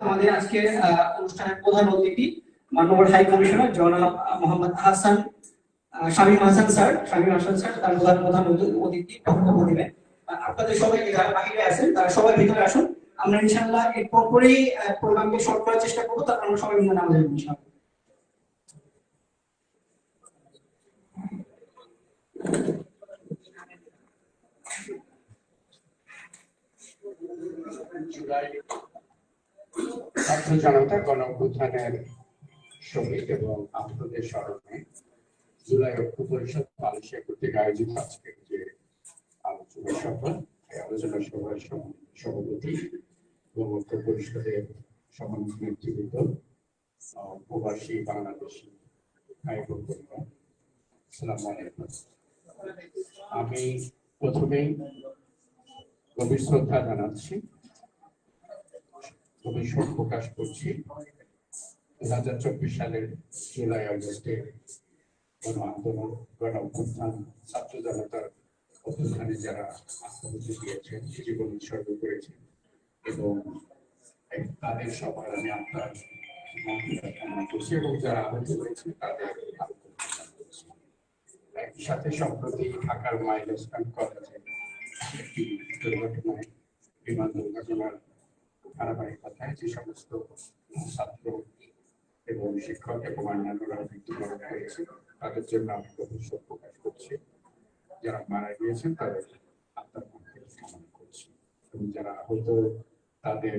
আমাদের আজকে অনুষ্ঠানের প্রধান অতিথি মাননীয় হাই কমিশনার জনাব মোহাম্মদ হাসান শামীম হাসান স্যার তার প্রধান অতিথি বক্তব্য দিবেন। আপনাদের সবাই যারা বাহিরে আছেন তারা সবাই ভিতরে আসুন। আমরা ইনশাআল্লাহ এর পরপরই প্রোগ্রামকে শর্ট করার চেষ্টা করবো, তারপর আমরা সবাই মিলে নামাজ পড়ব ইনশাআল্লাহ। ছাত্র জনতা গণ অভ্যুত্থানের শহীদ এবং আহতদের স্মরণে জুলাই ঐক্য পরিষদ মালয়েশিয়া কর্তৃক আয়োজিত আজকের যে আলোচনা সভা, এই আলোচনা সভার সভাপতি এবং ঐক্য পরিষদের সমন্বয় নেতৃবৃন্দ, প্রবাসী বাংলাদেশি ভাই বোনেরা, আসসালামু আলাইকুম। আমি প্রথমেই গভীর শ্রদ্ধা জানাচ্ছি, গভীর শোক প্রকাশ করছি 2024 সালের জুলাই আগস্টে গণ আন্দোলন, গণ অভ্যুত্থান, ছাত্র জনতার অভ্যুত্থানে যারা আত্মহত্যা দিয়েছেন, জীবন উৎসর্গ করেছেন এবং তাদের সবার আমি আপনার কামনা করছি এবং যারা আহত হয়েছে তাদের একই সাথে সম্প্রতি ঢাকার মাইলস্টোন কলেজে একটি দুর্ঘটনায়, বিমান দুর্ঘটনার ধারাবাহিক কথায় যে সমস্ত ছাত্র এবং শিক্ষক এবং অন্যান্যরা মৃত্যুবরণ হয়েছে তাদের জন্য আমি গভীর শোক প্রকাশ করছি। যারা মারা গিয়েছেন তাদের আত্মার কামনা করছি এবং যারা আহত তাদের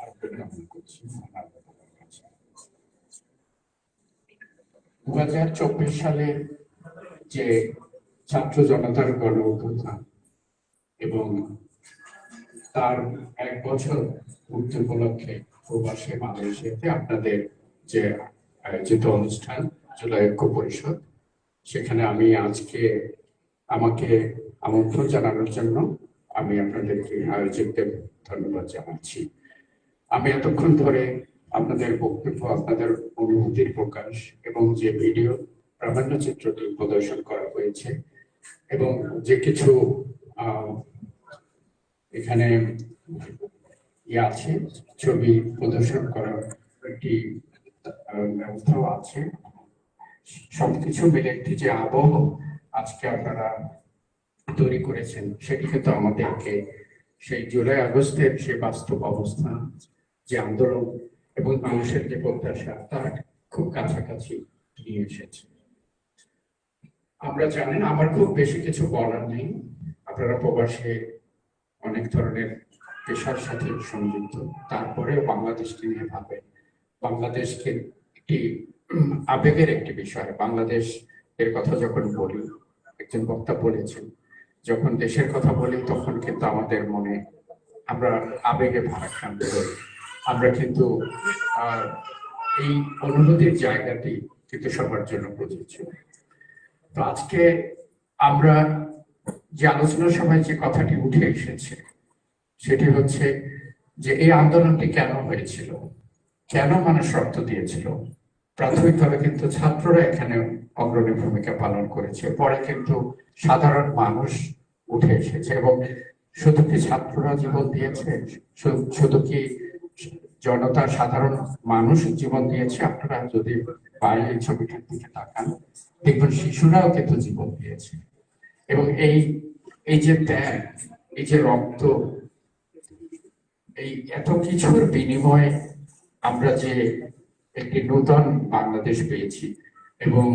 আরোগ্য কামনা করছি। 2024 সালের যে ছাত্র জনতার গণ অভ্যুত্থান এবং তার 1 বছর পূর্তি উপলক্ষে প্রবাসী মালয়েশিয়াতে আপনাদের যে আয়োজিত অনুষ্ঠান জুলাই ঐক্য পরিষদ, সেখানে আমি আজকে আমাকে আমন্ত্রণ জানানোর জন্য আমি আপনাদেরকে আয়োজকদের ধন্যবাদ জানাচ্ছি। আমি এতক্ষণ ধরে আপনাদের বক্তব্য, আপনাদের অনুভূতির প্রকাশ এবং যে ভিডিও প্রামাণ্য চিত্রটি প্রদর্শন করা হয়েছে এবং যে কিছু এখানে আছে ছবি প্রদর্শন করার একটি ব্যবস্থাও আছে, সবকিছু মিলে একটি যে আবহ আজকে আপনারা তৈরি করেছেন সেটি কিন্তু আমাদেরকে সেই জুলাই আগস্টের সেই বাস্তব অবস্থা, যে আন্দোলন এবং মানুষের যে প্রত্যাশা তার খুব কাছাকাছি নিয়ে এসেছে। আমরা জানেন, আমার খুব বেশি কিছু বলার নেই, আপনারা প্রবাসে অনেক ধরনের পেশার সাথে সংযুক্ত, তারপরেও বাংলাদেশকে নিয়ে ভাবেন। বাংলাদেশকে একটি আবেগের একটি বিষয়। বাংলাদেশ এর কথা যখন বলি, একজন বক্তা বলেছেন, যখন দেশের কথা বলি তখন কিন্তু আমাদের মনে আমরা আবেগে ভারাক্রান্ত হই। আমরা কিন্তু এই অনুভূতির জায়গাটি কিন্তু সবার জন্য প্রযোজ্য। তো আজকে আমরা যে আলোচনা সভায় যে কথাটি উঠে এসেছে সেটি হচ্ছে যে এই আন্দোলনটি কেন হয়েছিল, কেন মানুষ রক্ত দিয়েছিল। প্রাথমিকভাবে কিন্তু ছাত্ররা এখানে অগ্রণী ভূমিকা পালন করেছে, পরে কিন্তু সাধারণ মানুষ উঠে এসেছে। এবং শুধু কি ছাত্ররা জীবন দিয়েছে, শুধু কি জনতা সাধারণ মানুষ জীবন দিয়েছে? আপনারা যদি বাইরে ছবিটার দিকে তাকান দেখবেন শিশুরাও কিন্তু জীবন দিয়েছে। এবং এই যে ত্যাগ, এই যে রক্ত, এই এত কিছুর বিনিময়ে আমরা যে একটি নতুন বাংলাদেশ পেয়েছি এবং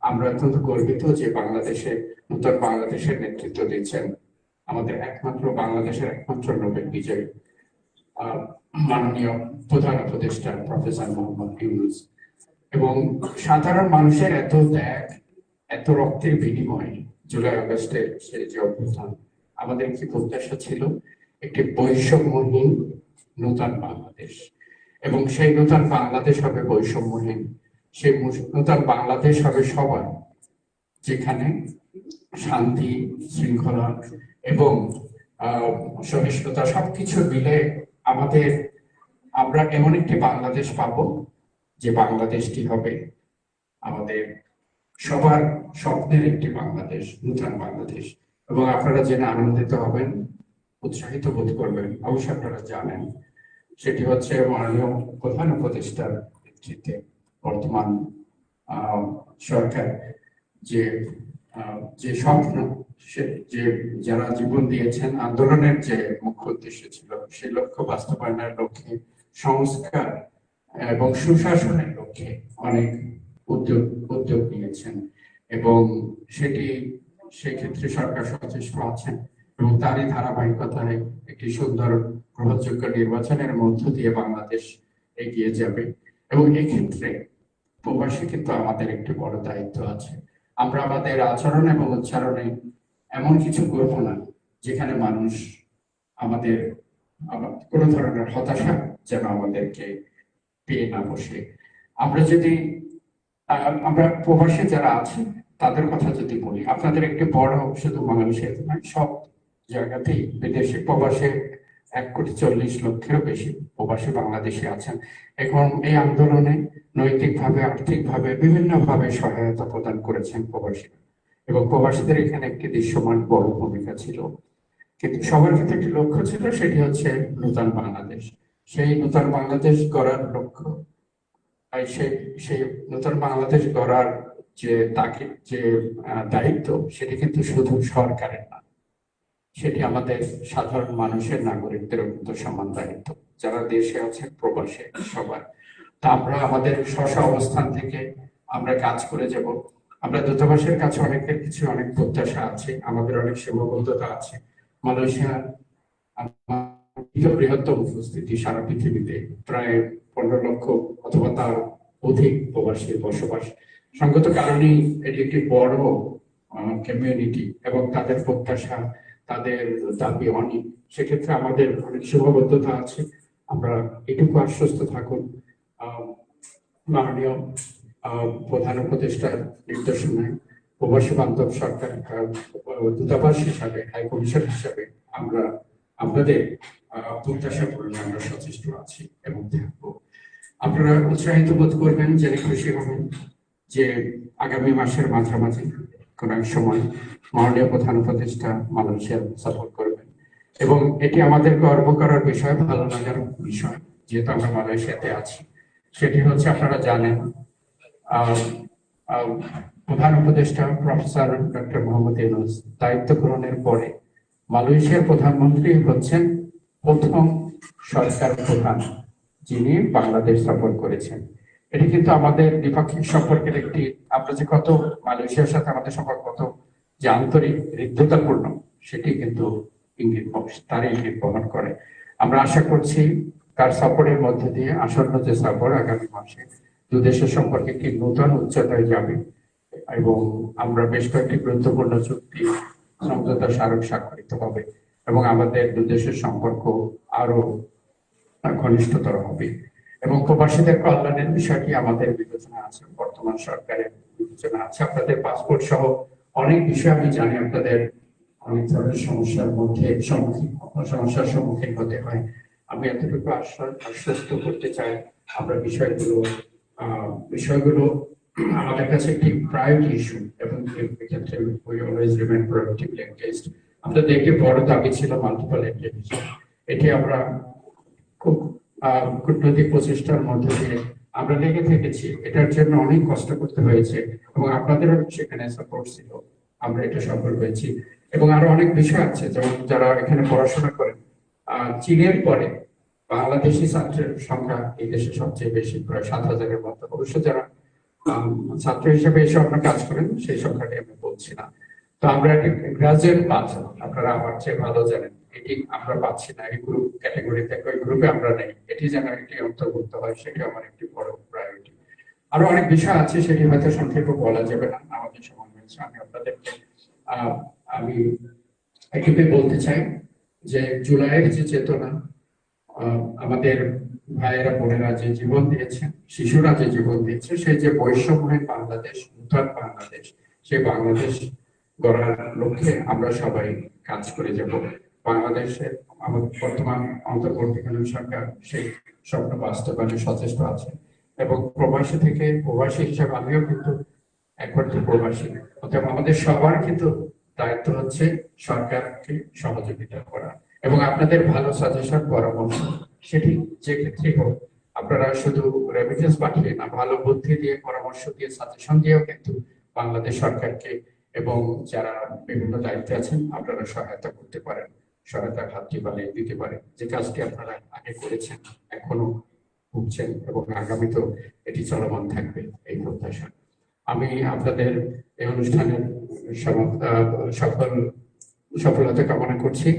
আমরা অত্যন্ত গর্বিত যে নতুন বাংলাদেশের নেতৃত্ব দিচ্ছেন আমাদের বাংলাদেশের একমাত্র নোবেল বিজয়ী মাননীয় প্রধান উপদেষ্টা প্রফেসর মোহাম্মদ ইউনূস। এবং সাধারণ মানুষের এত ত্যাগ, এত রক্তের বিনিময়ে জুলাই আগস্টের সেই যে অভ্যুত্থান, আমাদের কি প্রত্যাশা ছিল? একটি বৈষম্যহীন নতুন বাংলাদেশ। এবং সেই নতুন বাংলাদেশ হবে বৈষম্যহীন, সেই নতুন বাংলাদেশ হবে সবার, যেখানে শান্তি, শৃঙ্খলা এবং সহিষ্ণুতা সবকিছু মিলে আমরা এমন একটি বাংলাদেশ পাবো যে বাংলাদেশটি হবে আমাদের সবার স্বপ্নের একটি বাংলাদেশ, নতুন বাংলাদেশ। এবং আপনারা জেনে আনন্দিত হবেন, উৎসাহিত বোধ করবেন। অবশ্যই আপনারা জানেন সেটি হচ্ছে মাননীয় প্রধান উপদেষ্টার নেতৃত্বে বর্তমান সরকার যে যে স্বপ্ন, যে যারা জীবন দিয়েছেন, আন্দোলনের যে মুখ্য উদ্দেশ্য ছিল সেই লক্ষ্য বাস্তবায়নের লক্ষ্যে সংস্কার এবং সুশাসনের লক্ষ্যে অনেক উদ্যোগ নিয়েছেন এবং সেই ক্ষেত্রে সরকার সচেষ্ট আছেন এবং তারই ধারাবাহিকতায় একটি সুন্দর গ্রহণযোগ্য নির্বাচনের মধ্য দিয়ে বাংলাদেশ এগিয়ে যাবে। এবং এক্ষেত্রে প্রবাসী কিন্তু আমাদের একটি বড় দায়িত্ব আছে। আমরা আমাদের আচরণ এবং উচ্চারণে এমন কিছু করব না যেখানে মানুষ আমাদের কোনো ধরনের হতাশা যেন আমাদেরকে পেয়ে না বসে। আমরা প্রবাসী যারা আছি তাদের কথা যদি বলি, আপনাদের একটি বড় শুধু বাংলাদেশের নয়, সব জায়গাতেই বিদেশি প্রবাসে 1,40,00,000-এরও বেশি প্রবাসী বাংলাদেশে আছেন। এখন এই আন্দোলনে নৈতিকভাবে, আর্থিকভাবে, বিভিন্নভাবে সহায়তা প্রদান করেছেন প্রবাসীরা এবং প্রবাসীদের এখানে একটি দৃশ্যমান বড় ভূমিকা ছিল। কিন্তু সবার ক্ষেত্রে একটি লক্ষ্য ছিল, সেটি হচ্ছে নূতন বাংলাদেশ। সেই নূতন বাংলাদেশ গড়ার লক্ষ্য, সেই নূতন বাংলাদেশ গড়ার যে দায়িত্ব, সেটি কিন্তু শুধু সরকারের না, সেটি আমাদের সাধারণ মানুষের, নাগরিকদেরও কিন্তু সমান দায়িত্ব, যারা দেশে আছেন প্রবাসে সবার। তা আমরা আমাদের স্ব অবস্থান থেকে আমরা কাজ করে যাব। আমরা দূতাবাসের কাছে অনেক প্রত্যাশা আছে, আমাদের অনেক সীমাবদ্ধতা আছে। মালয়েশিয়া বৃহত্তম উপস্থিতি সারা পৃথিবীতে, প্রায় 15 লক্ষ অথবা তার অধিক প্রবাসীর বসবাস। সঙ্গত কারণেই এটি একটি বড় কমিউনিটি এবং তাদের প্রত্যাশা, তাদের দাবি অনেক। সেক্ষেত্রে আমাদের অনেক সীমাবদ্ধতা আছে। আমরা এটুকু আশ্বস্ত থাকুন, মাননীয় প্রধান উপদেষ্টার নির্দেশনায় প্রবাসী বান্ধব সরকার দূতাবাস হিসাবে, হাই কমিশন হিসাবে আমরা আপনাদের প্রত্যাশা পূরণে আমরা সচেষ্ট আছি এবং থাকবো। আপনারা উৎসাহিত বোধ করবেন, জেনে খুশি হবেন যে আগামী মাসের মাঝামাঝি কোন এক সময় মাননীয় প্রধান উপদেষ্টা মালয়েশিয়া সফর করবেন এবং এটি আমাদের গর্ব করার বিষয়, ভালো লাগার বিষয়, যেহেতু আমরা মালয়েশিয়াতে আছি। সেটি হচ্ছে, আপনারা জানেন, প্রধান উপদেষ্টা প্রফেসর ডক্টর মোহাম্মদ ইউনূস দায়িত্ব গ্রহণের পরে মালয়েশিয়ার প্রধানমন্ত্রী হচ্ছেন প্রথম সরকার প্রধান যিনি বাংলাদেশ সফর করেছেন। এটি কিন্তু আমাদের দ্বিপাক্ষিক সম্পর্কের একটি, আমরা যে কত মালয়েশিয়ার সাথে আমাদের সম্পর্ক কত যে আন্তরিক, হৃদ্যতাপূর্ণ, সেটি কিন্তু তারই ইঙ্গিত বহন করে। আমরা আশা করছি তার সফরের মধ্যে দিয়ে আসন্ন যে সফর আগামী মাসে দুদেশের সম্পর্কে একটি নতুন উচ্চতায় যাবে এবং আমরা বেশ কয়েকটি গুরুত্বপূর্ণ চুক্তি, সমঝোতা স্মারক স্বাক্ষরিত হবে এবং আমাদের দুদেশের সম্পর্ক আরো ঘনিষ্ঠতর হবে। এবং প্রবাসীদের কল্যাণের বিষয়টি আমাদের বিবেচনা আছে, বর্তমান সরকারের বিবেচনা আছে। আপনাদের পাসপোর্ট সহ অনেক বিষয় আমি জানি আপনাদের অনেক ধরনের সমস্যার সম্মুখীন হতে হয়। আমি এতটুকু আশ্বস্ত করতে চাই, আমরা বিষয়গুলো আমাদের কাছে একটি প্রায়োরিটি ইস্যু এবং এক্ষেত্রে we always remain proactively engaged। আপনাদের একটি বড় দাবি ছিল মাল্টিপল ইন্টেলিজেন্স। এটি আমরা খুব কূটনৈতিক প্রচেষ্টার মধ্যে দিয়ে আমরা লেগে থেকেছি, এটার জন্য অনেক কষ্ট করতে হয়েছে এবং আপনাদেরও সেখানে সাপোর্ট ছিল, আমরা এটা সফল হয়েছি। এবং আরো অনেক বিষয় আছে, যেমন যারা এখানে পড়াশোনা করেন, চীনের পরে বাংলাদেশি ছাত্রের সংখ্যা এই দেশে সবচেয়ে বেশি, প্রায় 7,000-এর মতো। অবশ্য যারা ছাত্র হিসেবে এসে আপনারা কাজ করেন সেই সংখ্যাটি আমি বলছি না। তো আমরা গ্রাজুয়েট পাচ্ছি, আপনারা আমার চেয়ে ভালো জানেন, এটি আমরা পাচ্ছি না। এই গ্রুপ ক্যাটাগরিতে, ওই গ্রুপে আমরা নেই, এটি যেন একটি অন্তর্ভুক্ত হয়, সেটি আমার একটি বড় প্রায়োরিটি। আরো অনেক বিষয় আছে, সেটি হয়তো সংক্ষেপে বলা যাবে না, আমাদের সময় হয়েছে। আমি আপনাদেরকে আমি এক্ষেত্রে বলতে চাই যে জুলাইয়ের যে চেতনা, আমাদের ভাইয়েরা বোনেরা যে জীবন দিয়েছেন, শিশুরা যে জীবন দিয়েছে, সেই যে বৈষম্যহীন বাংলাদেশ, নূতন বাংলাদেশ, সেই বাংলাদেশ গড়ার লক্ষ্যে আমরা সবাই কাজ করে যাব। বাংলাদেশের আমাদের বর্তমান অন্তর্বর্তীকালীন সরকার সেই স্বপ্ন বাস্তবায়নে সচেষ্ট আছে এবং প্রবাসী হিসাবে আমিও কিন্তু একমাত্র প্রবাসী, অতএব আমাদের সবার কিন্তু দায়িত্ব হচ্ছে সরকারকে সহযোগিতা করা এবং আপনাদের ভালো সাজেশন, পরামর্শ সেটি যে ক্ষেত্রে হোক, আপনারা শুধু রেমিটেন্স পাঠিয়ে না, ভালো বুদ্ধি দিয়ে, পরামর্শ দিয়ে, সাজেশন দিয়েও কিন্তু বাংলাদেশ সরকারকে এবং যারা বিভিন্ন দায়িত্বে আছেন আপনারা সহায়তা করতে পারেন, সহায়তার হাতটি বাড়িয়ে দিতে পারেন। যে কাজটি আপনারা আগে করেছেন, এখনো ভুগছেন এবং আগামীতেও এটি চলমান থাকবে, এই প্রত্যাশা। আমি আপনাদের এই অনুষ্ঠানের সফল সফলতা কামনা করছি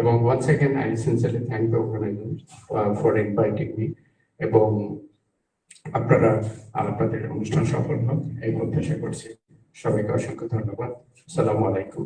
এবং once again I sincerely thank the organizers for inviting me এবং আপনারা আপনাদের অনুষ্ঠান সফল হোক এই প্রত্যাশা করছি। সবাইকে অসংখ্য ধন্যবাদ। আসসালামু আলাইকুম।